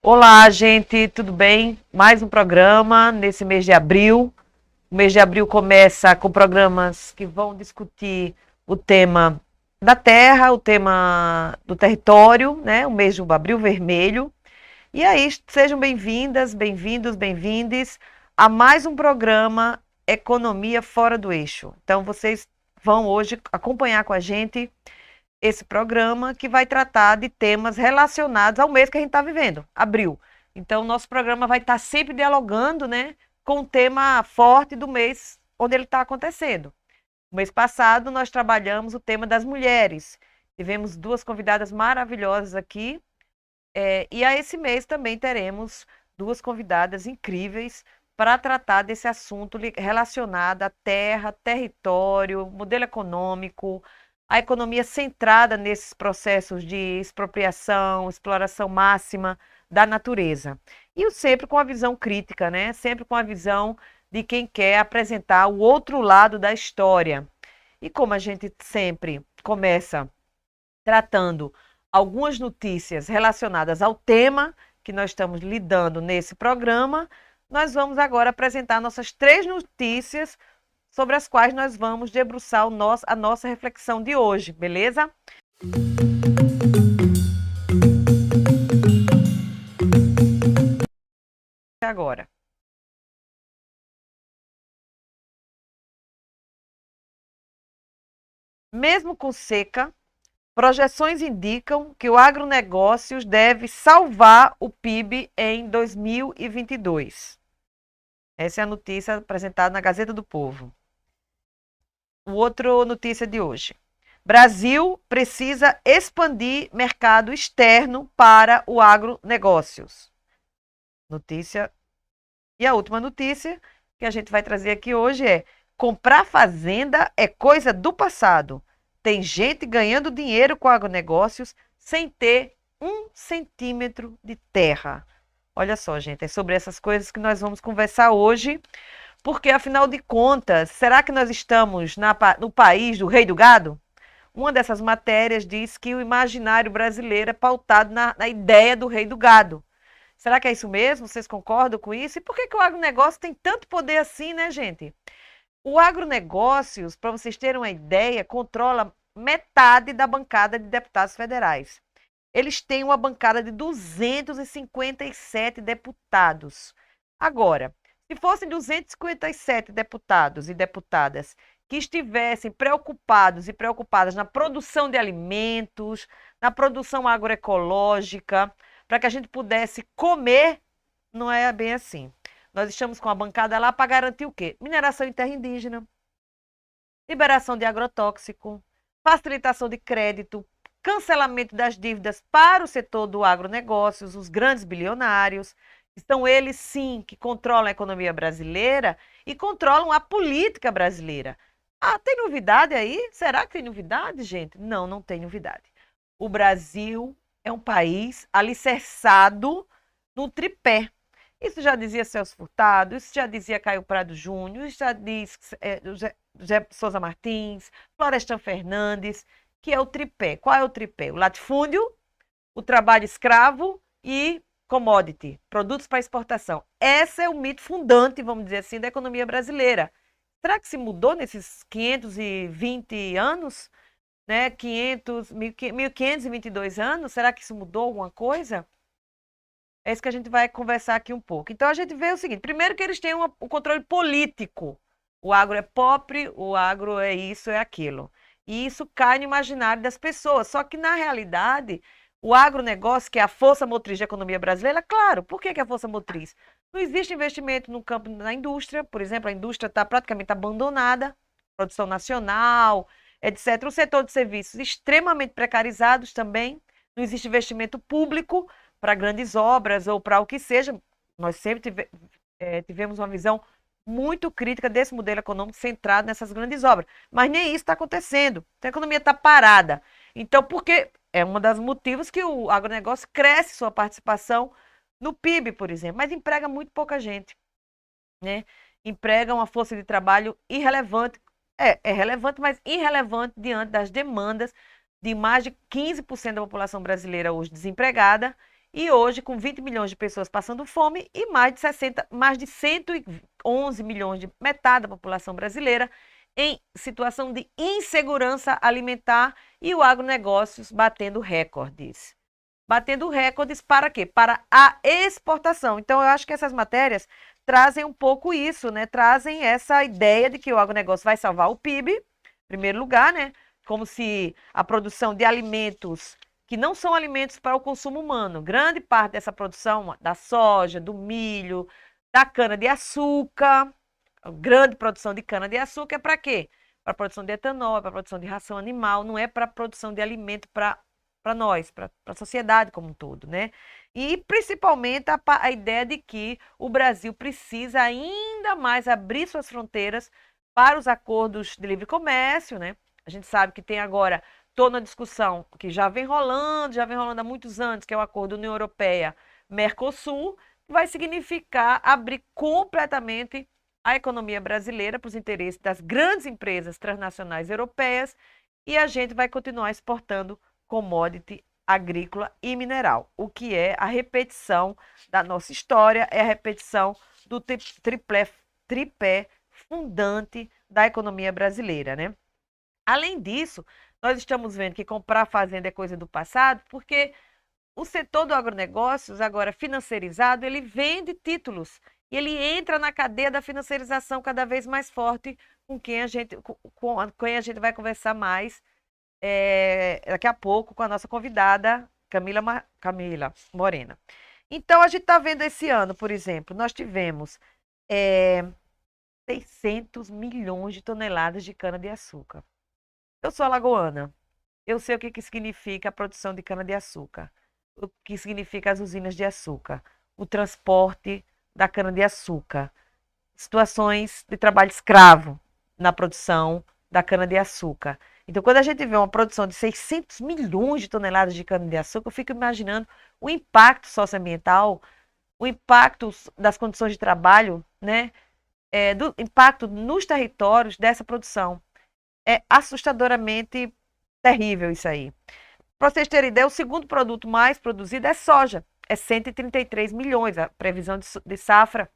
Olá, gente, tudo bem? Mais um programa nesse mês de abril. O mês de abril começa com programas que vão discutir o tema da terra, o tema do território, né? O mês de abril vermelho. E aí, sejam bem-vindas, bem-vindos, bem-vindes a mais um programa Economia Fora do Eixo. Então, vocês vão hoje acompanhar com a gente esse programa que vai tratar de temas relacionados ao mês que a gente está vivendo, abril. Então, nosso programa vai estar sempre dialogando, né, com o tema forte do mês onde ele está acontecendo. No mês passado, nós trabalhamos o tema das mulheres. Tivemos duas convidadas maravilhosas aqui. E a esse mês também teremos duas convidadas incríveis para tratar desse assunto relacionado à terra, território, modelo econômico, a economia centrada nesses processos de expropriação, exploração máxima da natureza. E sempre com a visão crítica, né? Sempre com a visão de quem quer apresentar o outro lado da história. E como a gente sempre começa tratando algumas notícias relacionadas ao tema que nós estamos lidando nesse programa, nós vamos agora apresentar nossas três notícias sobre as quais nós vamos debruçar a nossa reflexão de hoje, beleza? Agora. Mesmo com seca, projeções indicam que o agronegócios deve salvar o PIB em 2022. Essa é a notícia apresentada na Gazeta do Povo. Outra notícia de hoje. Brasil precisa expandir mercado externo para o agronegócios. Notícia. E a última notícia que a gente vai trazer aqui hoje é: comprar fazenda é coisa do passado. Tem gente ganhando dinheiro com agronegócios sem ter 1 centímetro de terra. Olha só, gente, é sobre essas coisas que nós vamos conversar hoje, porque, afinal de contas, será que nós estamos no país do rei do gado? Uma dessas matérias diz que o imaginário brasileiro é pautado na ideia do rei do gado. Será que é isso mesmo? Vocês concordam com isso? E por que o agronegócio tem tanto poder assim, né, gente? O agronegócios, para vocês terem uma ideia, controla metade da bancada de deputados federais. Eles têm uma bancada de 257 deputados. Agora, se fossem 257 deputados e deputadas que estivessem preocupados e preocupadas na produção de alimentos, na produção agroecológica, para que a gente pudesse comer, não é bem assim. Nós estamos com a bancada lá para garantir o quê? Mineração em terra indígena, liberação de agrotóxico, facilitação de crédito, cancelamento das dívidas para o setor do agronegócios, os grandes bilionários. São eles, sim, que controlam a economia brasileira e controlam a política brasileira. Ah, tem novidade aí? Será que tem novidade, gente? Não, não tem novidade. O Brasil é um país alicerçado no tripé. Isso já dizia Celso Furtado, isso já dizia Caio Prado Júnior, isso já diz José Souza Martins, Florestan Fernandes, que é o tripé. Qual é o tripé? O latifúndio, o trabalho escravo e commodity, produtos para exportação. Esse é o mito fundante, vamos dizer assim, da economia brasileira. Será que se mudou nesses 520 anos? Né? 1522 anos? Será que isso mudou alguma coisa? É isso que a gente vai conversar aqui um pouco. Então, a gente vê o seguinte: primeiro, que eles têm um controle político. O agro é pobre, o agro é isso, é aquilo. E isso cai no imaginário das pessoas. Só que, na realidade, o agronegócio, que é a força motriz da economia brasileira, claro, por que é a força motriz? Não existe investimento no campo da indústria, por exemplo, a indústria está praticamente abandonada, produção nacional, etc. O setor de serviços extremamente precarizados também, não existe investimento público para grandes obras ou para o que seja. Nós sempre tivemos uma visão muito crítica desse modelo econômico centrado nessas grandes obras. Mas nem isso está acontecendo. Então, a economia está parada. Então, porque é um dos motivos que o agronegócio cresce sua participação no PIB, por exemplo, mas emprega muito pouca gente, né? Emprega uma força de trabalho irrelevante. É relevante, mas irrelevante diante das demandas de mais de 15% da população brasileira hoje desempregada e hoje com 20 milhões de pessoas passando fome e mais de 111 milhões de metade da população brasileira em situação de insegurança alimentar e o agronegócios batendo recordes. Batendo recordes para quê? Para a exportação. Então, eu acho que essas matérias trazem um pouco isso, né? Trazem essa ideia de que o agronegócio vai salvar o PIB, em primeiro lugar, né? Como se a produção de alimentos que não são alimentos para o consumo humano, grande parte dessa produção da soja, do milho, da cana-de-açúcar, grande produção de cana-de-açúcar é para quê? Para a produção de etanol, para a produção de ração animal, não é para a produção de alimento para nós, para a sociedade como um todo, né? E principalmente a ideia de que o Brasil precisa ainda mais abrir suas fronteiras para os acordos de livre comércio, né? A gente sabe que tem agora toda uma discussão que já vem rolando há muitos anos, que é o acordo União Europeia-Mercosul, que vai significar abrir completamente a economia brasileira para os interesses das grandes empresas transnacionais europeias e a gente vai continuar exportando commodity agrícola e mineral, o que é a repetição da nossa história, é a repetição do tripé fundante da economia brasileira, né? Além disso, nós estamos vendo que comprar fazenda é coisa do passado, porque o setor do agronegócios, agora financeirizado, ele vende títulos e ele entra na cadeia da financiarização cada vez mais forte, com quem a gente vai conversar mais daqui a pouco com a nossa convidada, Camila Morena. Então, a gente está vendo esse ano, por exemplo, nós tivemos 600 milhões de toneladas de cana-de-açúcar. Eu sou alagoana, eu sei o que significa a produção de cana-de-açúcar, o que significa as usinas de açúcar, o transporte da cana-de-açúcar, situações de trabalho escravo na produção da cana-de-açúcar. Então, quando a gente vê uma produção de 600 milhões de toneladas de cana-de-açúcar, eu fico imaginando o impacto socioambiental, o impacto das condições de trabalho, né? Do impacto nos territórios dessa produção. É assustadoramente terrível isso aí. Para vocês terem ideia, o segundo produto mais produzido é soja. É 133 milhões, a previsão de safra.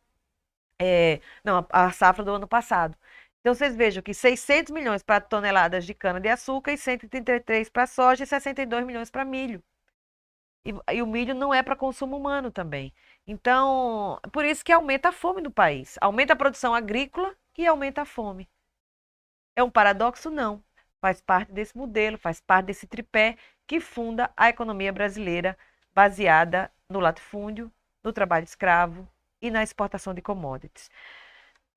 Não, a safra do ano passado. Então, vocês vejam que 600 milhões para toneladas de cana-de-açúcar e 133 para soja e 62 milhões para milho. E o milho não é para consumo humano também. Então, por isso que aumenta a fome no país. Aumenta a produção agrícola e aumenta a fome. É um paradoxo? Não. Faz parte desse modelo, faz parte desse tripé que funda a economia brasileira, baseada no latifúndio, no trabalho escravo e na exportação de commodities.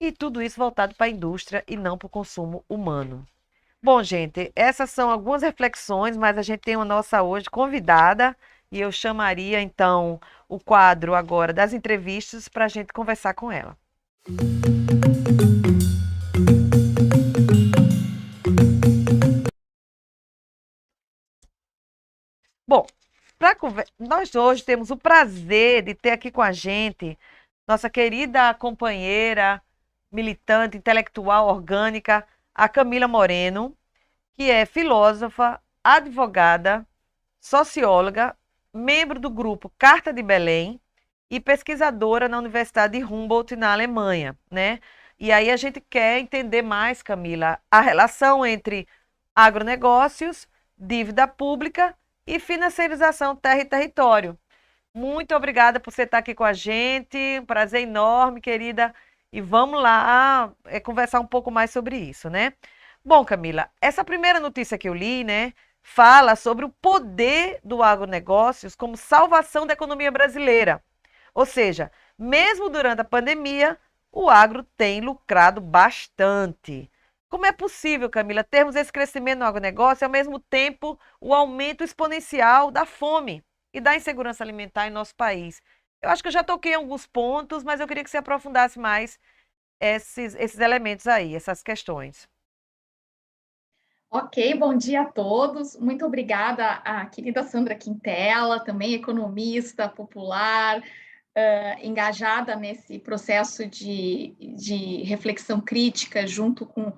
E tudo isso voltado para a indústria e não para o consumo humano. Bom, gente, essas são algumas reflexões, mas a gente tem uma nossa hoje convidada e eu chamaria então o quadro agora das entrevistas para a gente conversar com ela. Bom, nós hoje temos o prazer de ter aqui com a gente nossa querida companheira, militante, intelectual, orgânica, a Camila Moreno, que é filósofa, advogada, socióloga, membro do grupo Carta de Belém e pesquisadora na Universidade de Humboldt, na Alemanha, né? E aí a gente quer entender mais, Camila, a relação entre agronegócios, dívida pública e financiarização terra e território. Muito obrigada por você estar aqui com a gente, um prazer enorme, querida. E vamos lá conversar um pouco mais sobre isso, né? Bom, Camila, essa primeira notícia que eu li, né, fala sobre o poder do agronegócios como salvação da economia brasileira. Ou seja, mesmo durante a pandemia, o agro tem lucrado bastante. Como é possível, Camila, termos esse crescimento no agronegócio e, ao mesmo tempo, o aumento exponencial da fome e da insegurança alimentar em nosso país? Eu acho que eu já toquei em alguns pontos, mas eu queria que você aprofundasse mais esses elementos aí, essas questões. Ok, bom dia a todos. Muito obrigada à querida Sandra Quintela, também economista popular, engajada nesse processo de reflexão crítica junto com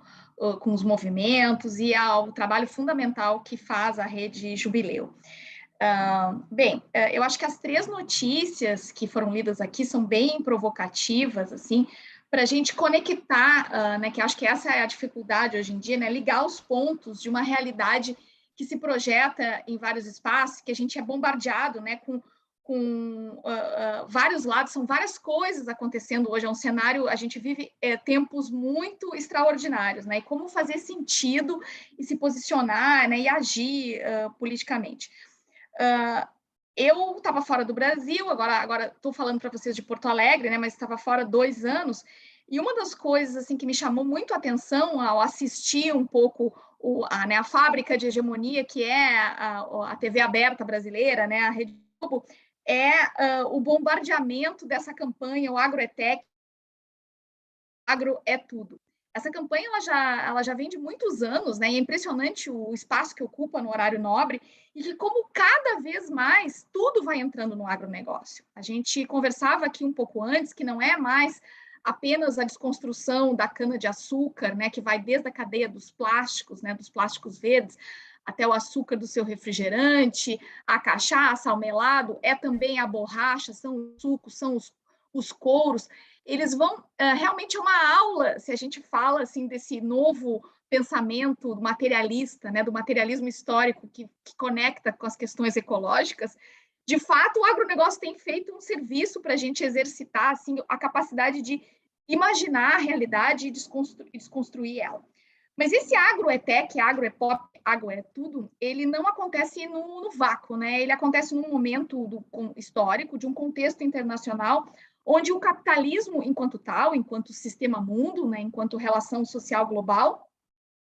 os movimentos e ao trabalho fundamental que faz a Rede Jubileu. Bem, eu acho que as 3 notícias que foram lidas aqui são bem provocativas, assim, para a gente conectar, né, que acho que essa é a dificuldade hoje em dia, né, ligar os pontos de uma realidade que se projeta em vários espaços, que a gente é bombardeado, né, com vários lados, são várias coisas acontecendo hoje, é um cenário, a gente vive tempos muito extraordinários, né, e como fazer sentido e se posicionar, né, e agir politicamente. Eu estava fora do Brasil, agora estou falando para vocês de Porto Alegre, né, mas estava fora 2 anos, e uma das coisas assim que me chamou muito a atenção ao assistir um pouco né, a fábrica de hegemonia que é a TV aberta brasileira, né, a Rede Globo, o bombardeamento dessa campanha, o Agroetec, agro é tudo. Essa campanha ela já vem de muitos anos, né? E é impressionante o espaço que ocupa no horário nobre e que como cada vez mais tudo vai entrando no agronegócio. A gente conversava aqui um pouco antes que não é mais apenas a desconstrução da cana-de-açúcar, né? Que vai desde a cadeia dos plásticos, né? Dos plásticos verdes, até o açúcar do seu refrigerante, a cachaça, o melado, é também a borracha, são os sucos, são os couros. Eles vão realmente é uma aula, se a gente fala assim desse novo pensamento materialista, né, do materialismo histórico que conecta com as questões ecológicas. De fato, o agronegócio tem feito um serviço para a gente exercitar assim a capacidade de imaginar a realidade e desconstruir ela. Mas esse agro é tech, agro é pop, agro é tudo, ele não acontece no vácuo, né? Ele acontece num momento histórico, de um contexto internacional, onde o capitalismo, enquanto tal, enquanto sistema mundo, né, enquanto relação social global,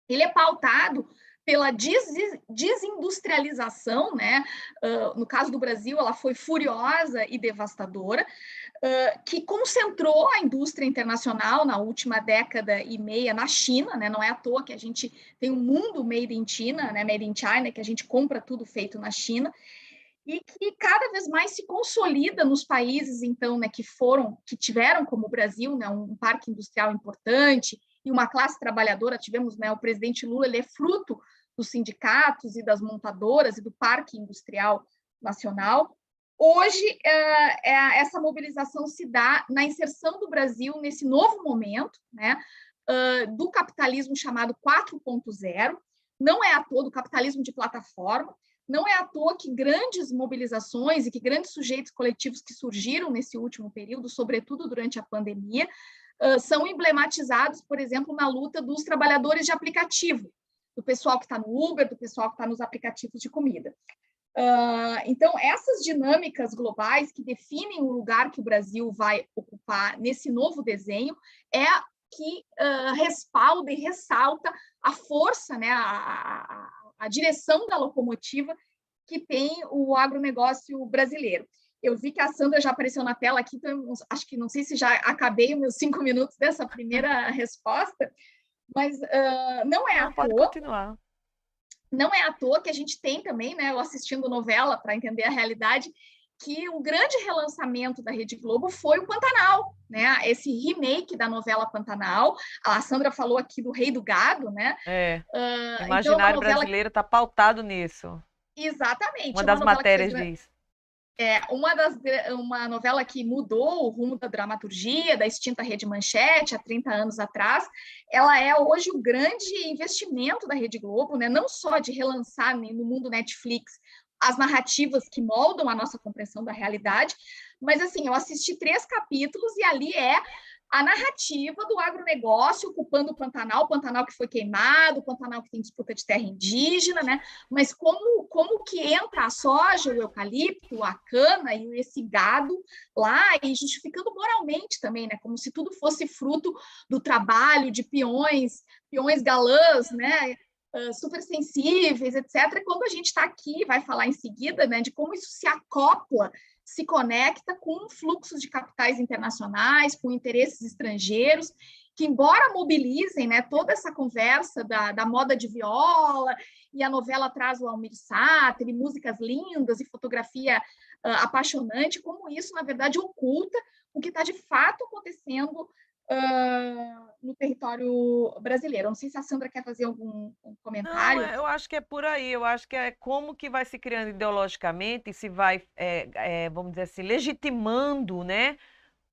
ele é pautado pela desindustrialização, né? No caso do Brasil, ela foi furiosa e devastadora, que concentrou a indústria internacional na última década e meia na China, né? Não é à toa que a gente tem um mundo made in China, né? Made in China, que a gente compra tudo feito na China, e que cada vez mais se consolida nos países, então, né, que tiveram como o Brasil, né, um parque industrial importante e uma classe trabalhadora. Tivemos, né, o presidente Lula, ele é fruto dos sindicatos e das montadoras e do parque industrial nacional. Hoje, essa mobilização se dá na inserção do Brasil nesse novo momento, né, do capitalismo chamado 4.0. Não é à toa do capitalismo de plataforma. Não é à toa que grandes mobilizações e que grandes sujeitos coletivos que surgiram nesse último período, sobretudo durante a pandemia, são emblematizados, por exemplo, na luta dos trabalhadores de aplicativo, do pessoal que está no Uber, do pessoal que está nos aplicativos de comida. Então, essas dinâmicas globais que definem o lugar que o Brasil vai ocupar nesse novo desenho é que respalda e ressalta a força, né, a direção da locomotiva que tem o agronegócio brasileiro. Eu vi que a Sandra já apareceu na tela aqui, então acho que não sei se já acabei os meus 5 minutos dessa primeira resposta, mas não é à toa. Pode continuar. Não é à toa que a gente tem também, né, eu assistindo novela para entender a realidade, que um grande relançamento da Rede Globo foi o Pantanal, né? Esse remake da novela Pantanal. A Sandra falou aqui do Rei do Gado, né? O imaginário brasileiro está pautado nisso. Exatamente. Uma das matérias diz. Uma novela que mudou o rumo da dramaturgia, da extinta Rede Manchete, há 30 anos atrás. Ela é hoje o grande investimento da Rede Globo, né? Não só de relançar no mundo Netflix as narrativas que moldam a nossa compreensão da realidade, mas assim, eu assisti 3 capítulos e ali é a narrativa do agronegócio ocupando o Pantanal que foi queimado, o Pantanal que tem disputa de terra indígena, né? Mas como que entra a soja, o eucalipto, a cana e esse gado lá, e justificando moralmente também, né? Como se tudo fosse fruto do trabalho de peões galãs, né? Super sensíveis, etc. Quando a gente está aqui, vai falar em seguida, né, de como isso se acopla, se conecta com fluxos de capitais internacionais, com interesses estrangeiros, que embora mobilizem, né, toda essa conversa da moda de viola, e a novela traz o Almir Sater, e músicas lindas, e fotografia apaixonante, como isso, na verdade, oculta o que está de fato acontecendo no território brasileiro. Eu não sei se a Sandra quer fazer algum Não, comentário. eu acho que é por aí. Eu acho que é como que vai se criando ideologicamente e se vai, vamos dizer assim, legitimando, né,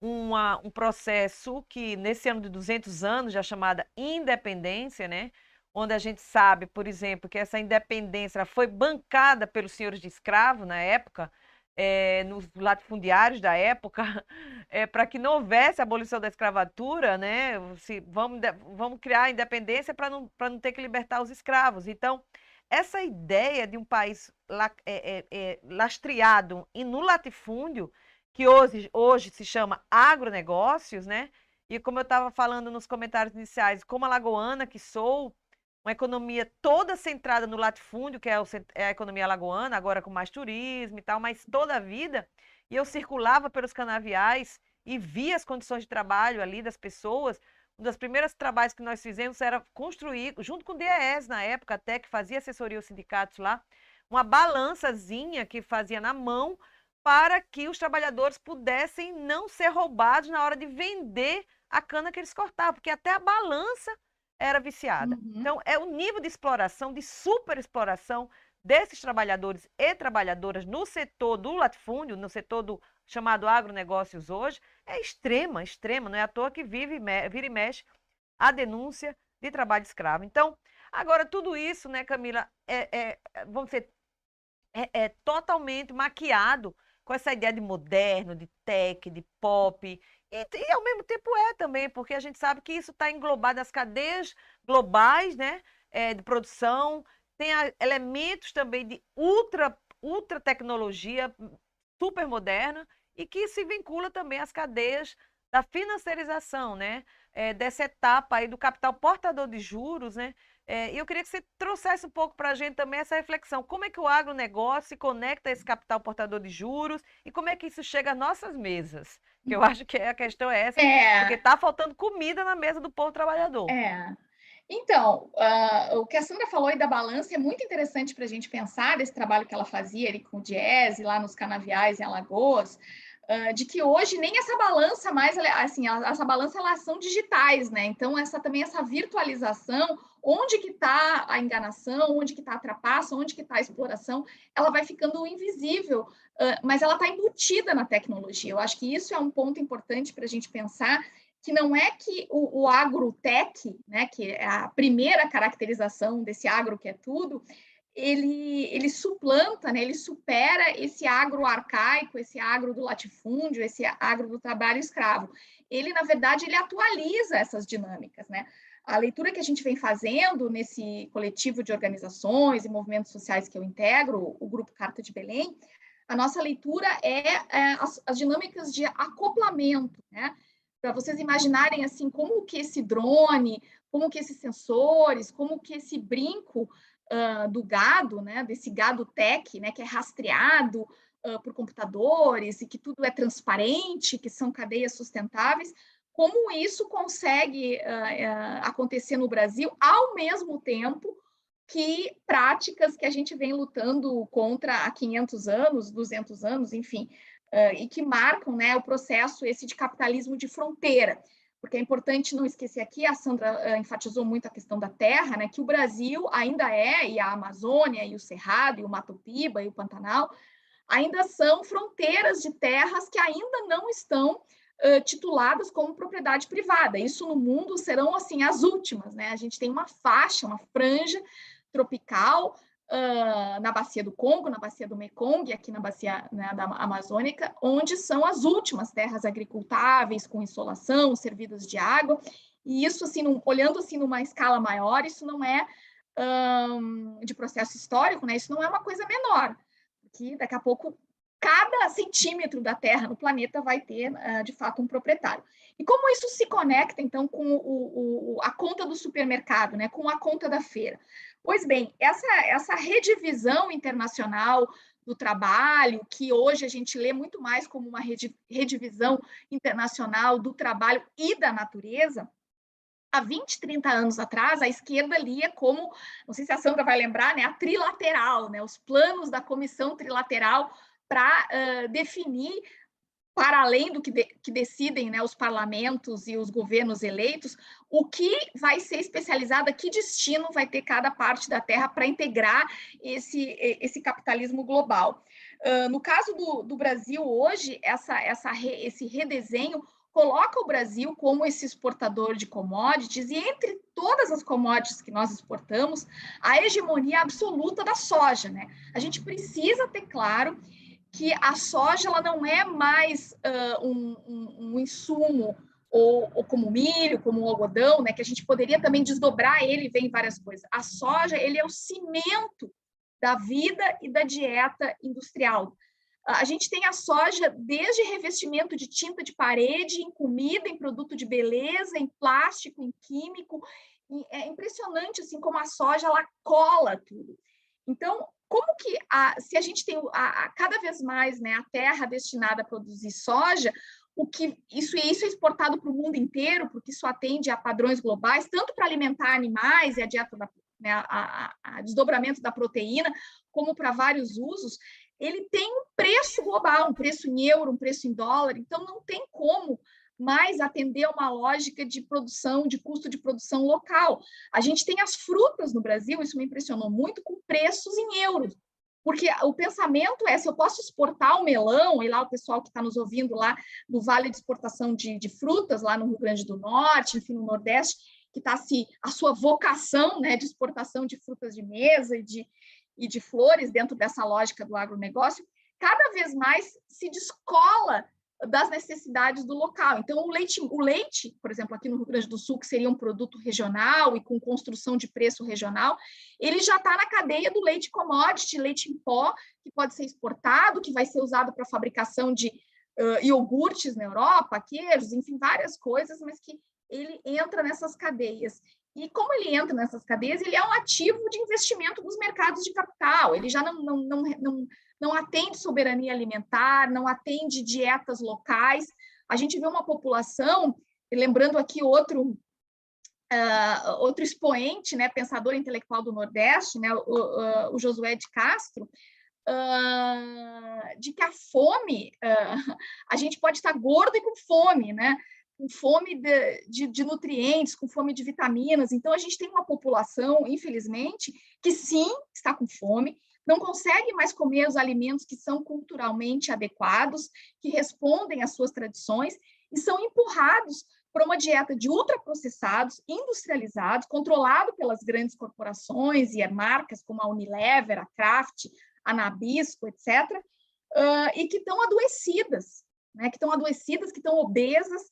um processo que, nesse ano de 200 anos, já chamada independência, né, onde a gente sabe, por exemplo, que essa independência foi bancada pelos senhores de escravo na época, nos latifundiários da época, para que não houvesse a abolição da escravatura, né? Vamos criar a independência para não ter que libertar os escravos. Então, essa ideia de um país lastreado e no latifúndio, que hoje se chama agronegócios, né? E como eu estava falando nos comentários iniciais, como alagoana que sou, uma economia toda centrada no latifúndio, que é a economia alagoana, agora com mais turismo e tal, mas toda a vida. E eu circulava pelos canaviais e via as condições de trabalho ali das pessoas. Um dos primeiros trabalhos que nós fizemos era construir, junto com o DES na época, até que fazia assessoria aos sindicatos lá, uma balançazinha que fazia na mão para que os trabalhadores pudessem não ser roubados na hora de vender a cana que eles cortavam, porque até a balança era viciada. Uhum. Então, é o nível de exploração, de superexploração desses trabalhadores e trabalhadoras no setor do latifúndio, no setor do chamado agronegócios hoje, é extrema, extrema. Não é à toa que vira e mexe a denúncia de trabalho escravo. Então, agora, tudo isso, né, Camila, vamos dizer, é totalmente maquiado com essa ideia de moderno, de tech, de pop, e ao mesmo tempo também, porque a gente sabe que isso está englobado nas cadeias globais, né, de produção, tem elementos também de ultra tecnologia super moderna e que se vincula também às cadeias da financiarização, né, dessa etapa aí do capital portador de juros, né, e eu queria que você trouxesse um pouco para a gente também essa reflexão. Como é que o agronegócio se conecta a esse capital portador de juros e como é que isso chega às nossas mesas? Que eu acho que a questão é essa, porque É, está faltando comida na mesa do povo trabalhador. é. Então, o que a Sandra falou aí da balança é muito interessante para a gente pensar desse trabalho que ela fazia ali com o Diese, lá nos canaviais em Alagoas, de que hoje nem essa balança mais, assim, essa balança elas são digitais, né? Então, essa virtualização, onde que está a enganação, onde que está a trapaça, onde que está a exploração, ela vai ficando invisível, mas ela está embutida na tecnologia. Eu acho que isso é um ponto importante para a gente pensar que não é que o agrotech, né, que é a primeira caracterização desse agro que é tudo, ele suplanta, né, ele supera esse agro arcaico, esse agro do latifúndio, esse agro do trabalho escravo. Ele, na verdade, ele atualiza essas dinâmicas, né? A leitura que a gente vem fazendo nesse coletivo de organizações e movimentos sociais que eu integro, o Grupo Carta de Belém, a nossa leitura as dinâmicas de acoplamento, né? Para vocês imaginarem assim como que esse drone, como que esses sensores, como que esse brinco do gado, né, desse gado tech, né, que é rastreado por computadores e que tudo é transparente, que são cadeias sustentáveis, como isso consegue acontecer no Brasil ao mesmo tempo que práticas que a gente vem lutando contra há 500 anos, 200 anos, enfim, e que marcam, né, o processo esse de capitalismo de fronteira. Porque é importante não esquecer aqui, a Sandra enfatizou muito a questão da terra, né, que o Brasil ainda e a Amazônia, e o Cerrado, e o Mato Piba, e o Pantanal, ainda são fronteiras de terras que ainda não estão tituladas como propriedade privada. Isso no mundo serão, assim, as últimas, né? A gente tem uma faixa, uma franja tropical na bacia do Congo, na bacia do Mekong, aqui na bacia, né, da Amazônica, onde são as últimas terras agricultáveis, com insolação, servidas de água, e isso, assim, olhando assim numa escala maior, isso não é de processo histórico, né? Isso não é uma coisa menor, que daqui a pouco cada centímetro da Terra no planeta vai ter, de fato, um proprietário. E como isso se conecta, então, com a conta do supermercado, né? Com a conta da feira? Pois bem, essa redivisão internacional do trabalho, que hoje a gente lê muito mais como uma redivisão internacional do trabalho e da natureza, há 20, 30 anos atrás, a esquerda lia como, não sei se a Sandra vai lembrar, né, a trilateral, né, os planos da comissão trilateral para definir para além do que decidem, né, os parlamentos e os governos eleitos, o que vai ser especializado, que destino vai ter cada parte da terra para integrar esse capitalismo global. No caso do Brasil, hoje, esse redesenho coloca o Brasil como esse exportador de commodities, e entre todas as commodities que nós exportamos, a hegemonia absoluta da soja, né? A gente precisa ter claro que a soja ela não é mais um insumo, ou como o milho, como o algodão, né, que a gente poderia também desdobrar ele e ver em várias coisas. A soja, ele é o cimento da vida e da dieta industrial. A gente tem a soja desde revestimento de tinta de parede, em comida, em produto de beleza, em plástico, em químico. E é impressionante assim como a soja ela cola tudo. Então, como que se a gente tem cada vez mais, né, a terra destinada a produzir soja, isso é exportado para o mundo inteiro, porque isso atende a padrões globais, tanto para alimentar animais e a dieta né, a desdobramento da proteína, como para vários usos, ele tem um preço global, um preço em euro, um preço em dólar, então não tem como mais atender a uma lógica de produção, de custo de produção local. A gente tem as frutas no Brasil, isso me impressionou muito, com preços em euros. Porque o pensamento é, se eu posso exportar o melão, e lá o pessoal que está nos ouvindo lá no Vale de Exportação de Frutas, lá no Rio Grande do Norte, enfim, no Nordeste, que está a sua vocação, né, de exportação de frutas de mesa e de flores dentro dessa lógica do agronegócio, cada vez mais se descola das necessidades do local. Então, o leite, por exemplo, aqui no Rio Grande do Sul, que seria um produto regional e com construção de preço regional, ele já está na cadeia do leite commodity, leite em pó, que pode ser exportado, que vai ser usado para a fabricação de iogurtes na Europa, queijos, enfim, várias coisas, mas que ele entra nessas cadeias. E como ele entra nessas cadeias, ele é um ativo de investimento dos mercados de capital, ele já não atende soberania alimentar, não atende dietas locais. A gente vê uma população, lembrando aqui outro expoente, né, pensador intelectual do Nordeste, né, o Josué de Castro, de que a fome, a gente pode estar gordo e com fome, né? Com fome de nutrientes, com fome de vitaminas. Então, a gente tem uma população, infelizmente, que sim, está com fome, não consegue mais comer os alimentos que são culturalmente adequados, que respondem às suas tradições, e são empurrados para uma dieta de ultraprocessados, industrializados, controlado pelas grandes corporações e marcas como a Unilever, a Kraft, a Nabisco, etc., e que estão adoecidas, né? Que estão obesas,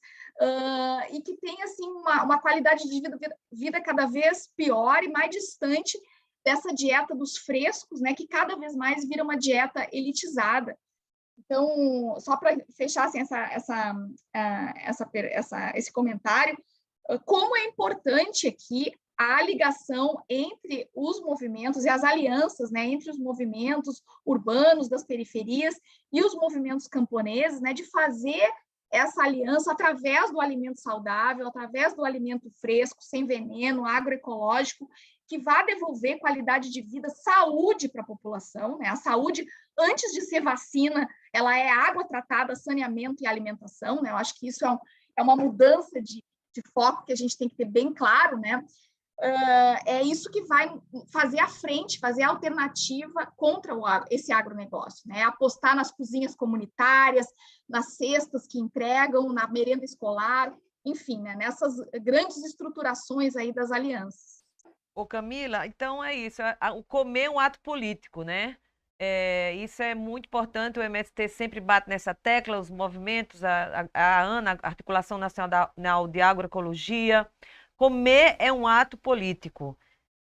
e que têm assim, uma qualidade de vida cada vez pior e mais distante dessa dieta dos frescos, né, que cada vez mais vira uma dieta elitizada. Então, só para fechar assim, esse comentário, como é importante aqui a ligação entre os movimentos e as alianças, né, entre os movimentos urbanos das periferias e os movimentos camponeses, né, de fazer essa aliança através do alimento saudável, através do alimento fresco, sem veneno, agroecológico, que vai devolver qualidade de vida, saúde para a população, né? A saúde, antes de ser vacina, ela é água tratada, saneamento e alimentação, né? Eu acho que isso é uma mudança de foco que a gente tem que ter bem claro, né? É isso que vai fazer a frente, fazer a alternativa contra esse agronegócio, né? Apostar nas cozinhas comunitárias, nas cestas que entregam, na merenda escolar, enfim, né? Nessas grandes estruturações aí das alianças. Ô Camila, então é isso, o comer é um ato político, né? Isso é muito importante, o MST sempre bate nessa tecla, os movimentos, a ANA, a Articulação Nacional de Agroecologia. Comer é um ato político.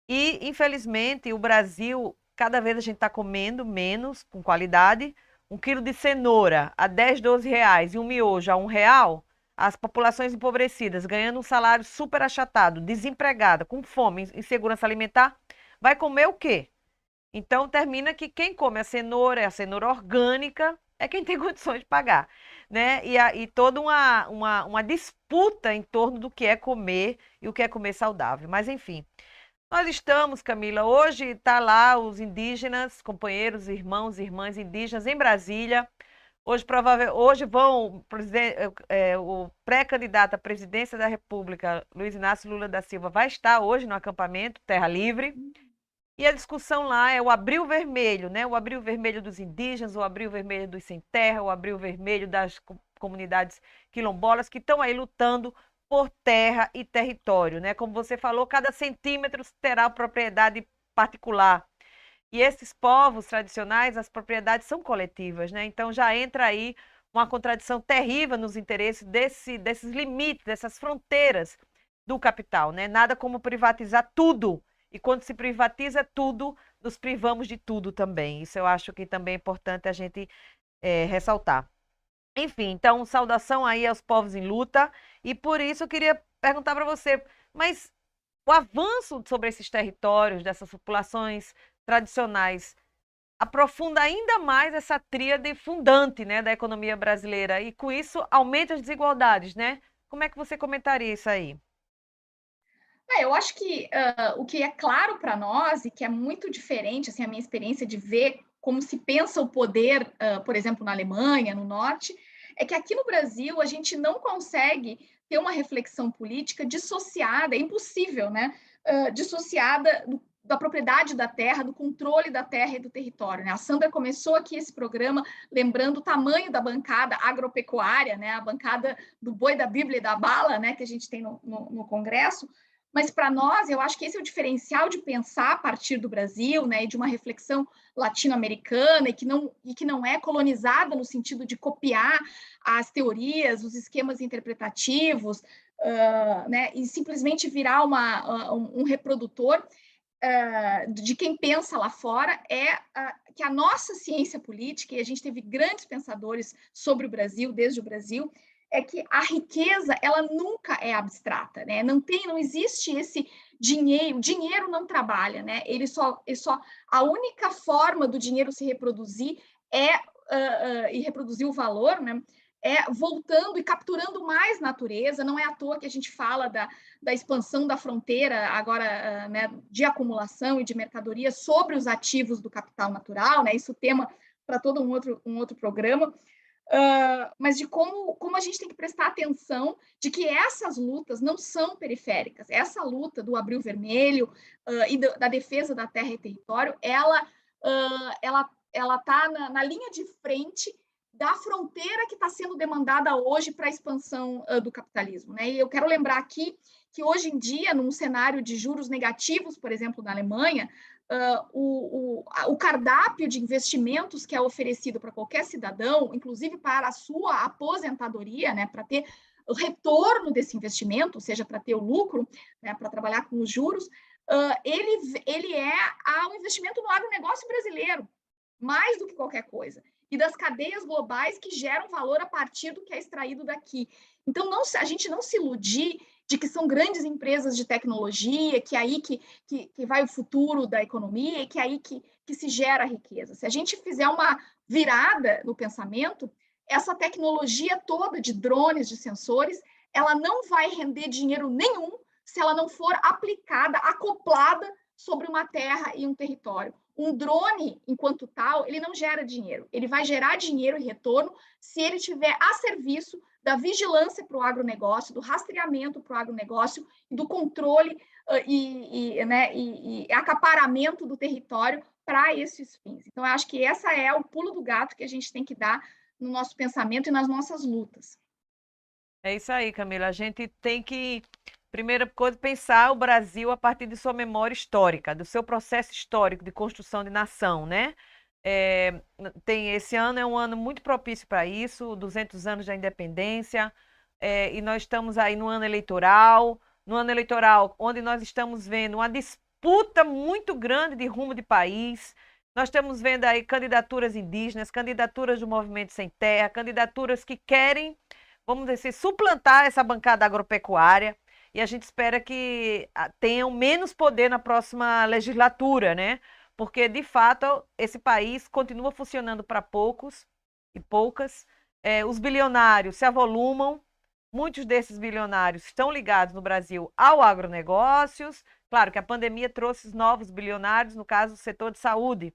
E, infelizmente, o Brasil, cada vez a gente está comendo menos, com qualidade. 1 quilo de cenoura a 10, 12 reais e um miojo a R$ 1, as populações empobrecidas, ganhando um salário super achatado, desempregada, com fome, insegurança alimentar, vai comer o quê? Então, termina que quem come a cenoura orgânica, é quem tem condições de pagar, né? E toda uma disputa em torno do que é comer e o que é comer saudável. Mas, enfim, nós estamos, Camila, hoje está lá os indígenas, companheiros, irmãos e irmãs indígenas em Brasília, Hoje vão o pré-candidato à presidência da República, Luiz Inácio Lula da Silva, vai estar hoje no acampamento Terra Livre. E a discussão lá é o abril vermelho, né? O abril vermelho dos indígenas, o abril vermelho dos sem terra, o abril vermelho das comunidades quilombolas que estão aí lutando por terra e território, né? Como você falou, cada centímetro terá propriedade particular. E esses povos tradicionais, as propriedades são coletivas, né? Então já entra aí uma contradição terrível nos interesses desses limites, dessas fronteiras do capital, né? Nada como privatizar tudo. E quando se privatiza tudo, nos privamos de tudo também. Isso eu acho que também é importante a gente ressaltar. Enfim, então, saudação aí aos povos em luta. E por isso eu queria perguntar para você, mas o avanço sobre esses territórios, dessas populações tradicionais, aprofunda ainda mais essa tríade fundante, né, da economia brasileira e com isso aumenta as desigualdades, né? Como é que você comentaria isso aí? Eu acho que o que é claro para nós e que é muito diferente, assim, a minha experiência de ver como se pensa o poder, por exemplo, na Alemanha, no Norte, é que aqui no Brasil a gente não consegue ter uma reflexão política dissociada, é impossível, né? Dissociada da propriedade da terra, do controle da terra e do território. Né? A Sandra começou aqui esse programa lembrando o tamanho da bancada agropecuária, né? A bancada do boi, da Bíblia e da bala, né? Que a gente tem no Congresso. Mas para nós, eu acho que esse é o diferencial de pensar a partir do Brasil, né, e de uma reflexão latino-americana e que não é colonizada no sentido de copiar as teorias, os esquemas interpretativos, né, e simplesmente virar um reprodutor de quem pensa lá fora, que a nossa ciência política, e a gente teve grandes pensadores sobre o Brasil, desde o Brasil, é que a riqueza ela nunca é abstrata, né? Não existe esse dinheiro não trabalha, né? Ele só a única forma do dinheiro se reproduzir e reproduzir o valor, né? Voltando e capturando mais natureza. Não é à toa que a gente fala da expansão da fronteira agora, né, de acumulação e de mercadoria sobre os ativos do capital natural, né? Isso é tema para todo um outro programa. Mas de como a gente tem que prestar atenção de que essas lutas não são periféricas. Essa luta do Abril Vermelho e da defesa da terra e território, ela está na linha de frente da fronteira que está sendo demandada hoje para a expansão do capitalismo. Né? E eu quero lembrar aqui que hoje em dia, num cenário de juros negativos, por exemplo, na Alemanha, o cardápio de investimentos que é oferecido para qualquer cidadão, inclusive para a sua aposentadoria, né, para ter o retorno desse investimento, ou seja, para ter o lucro, né, para trabalhar com os juros, ele é um investimento no agronegócio brasileiro, mais do que qualquer coisa, e das cadeias globais que geram valor a partir do que é extraído daqui. Então, a gente não se iludir de que são grandes empresas de tecnologia, que é aí que vai o futuro da economia e que é aí que se gera riqueza. Se a gente fizer uma virada no pensamento, essa tecnologia toda de drones, de sensores, ela não vai render dinheiro nenhum se ela não for aplicada, acoplada sobre uma terra e um território. Um drone, enquanto tal, ele não gera dinheiro. Ele vai gerar dinheiro e retorno se ele estiver a serviço da vigilância para o agronegócio, do rastreamento para o agronegócio, do controle e acaparamento do território para esses fins. Então, eu acho que essa é o pulo do gato que a gente tem que dar no nosso pensamento e nas nossas lutas. É isso aí, Camila. A gente tem que, primeira coisa, pensar o Brasil a partir de sua memória histórica, do seu processo histórico de construção de nação, né? Esse ano é um ano muito propício para isso, 200 anos da independência, e nós estamos aí no ano eleitoral onde nós estamos vendo uma disputa muito grande de rumo de país. Nós estamos vendo aí candidaturas indígenas, candidaturas do Movimento Sem Terra, candidaturas que querem, vamos dizer assim, suplantar essa bancada agropecuária, e a gente espera que tenham menos poder na próxima legislatura, né? Porque, de fato, esse país continua funcionando para poucos e poucas. Os bilionários se avolumam, muitos desses bilionários estão ligados no Brasil ao agronegócios. Claro que a pandemia trouxe novos bilionários, no caso, do setor de saúde,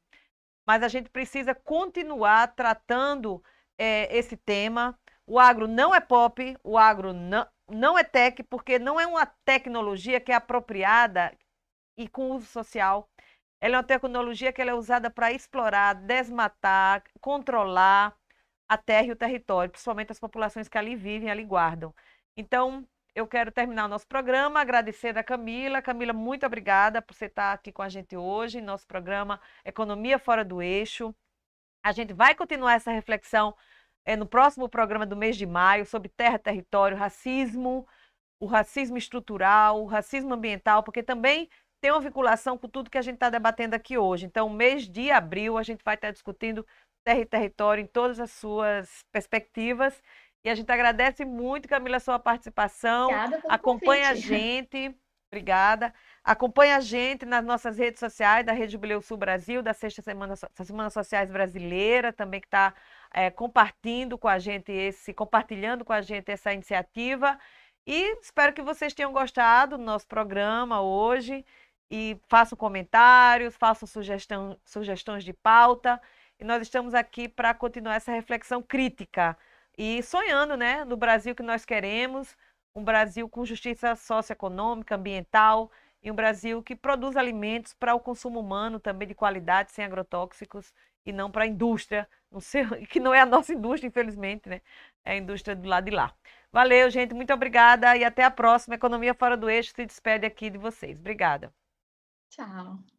mas a gente precisa continuar tratando esse tema. O agro não é pop, o agro não é tech, porque não é uma tecnologia que é apropriada e com uso social. Ela é uma tecnologia que ela é usada para explorar, desmatar, controlar a terra e o território, principalmente as populações que ali vivem, ali guardam. Então, eu quero terminar o nosso programa, agradecer a Camila. Camila, muito obrigada por você estar aqui com a gente hoje, em nosso programa Economia Fora do Eixo. A gente vai continuar essa reflexão no próximo programa do mês de maio sobre terra, território, racismo, o racismo estrutural, o racismo ambiental, porque também tem uma vinculação com tudo que a gente está debatendo aqui hoje. Então, mês de abril, a gente vai estar discutindo terra e território em todas as suas perspectivas. E a gente agradece muito, Camila, a sua participação. Obrigada pelo Acompanha a convite. gente. Obrigada. Acompanha a gente nas nossas redes sociais, da Rede Jubileu Sul Brasil, da Sexta Semana Sociais Brasileira, também que está compartilhando com a gente essa iniciativa. E espero que vocês tenham gostado do nosso programa hoje. E façam comentários, façam sugestões de pauta. E nós estamos aqui para continuar essa reflexão crítica e sonhando, né, no Brasil que nós queremos, um Brasil com justiça socioeconômica, ambiental e um Brasil que produz alimentos para o consumo humano também de qualidade, sem agrotóxicos e não para a indústria, não sei, que não é a nossa indústria, infelizmente, né? É a indústria do lado de lá. Valeu, gente, muito obrigada e até a próxima. Economia Fora do Eixo se despede aqui de vocês. Obrigada. Tchau.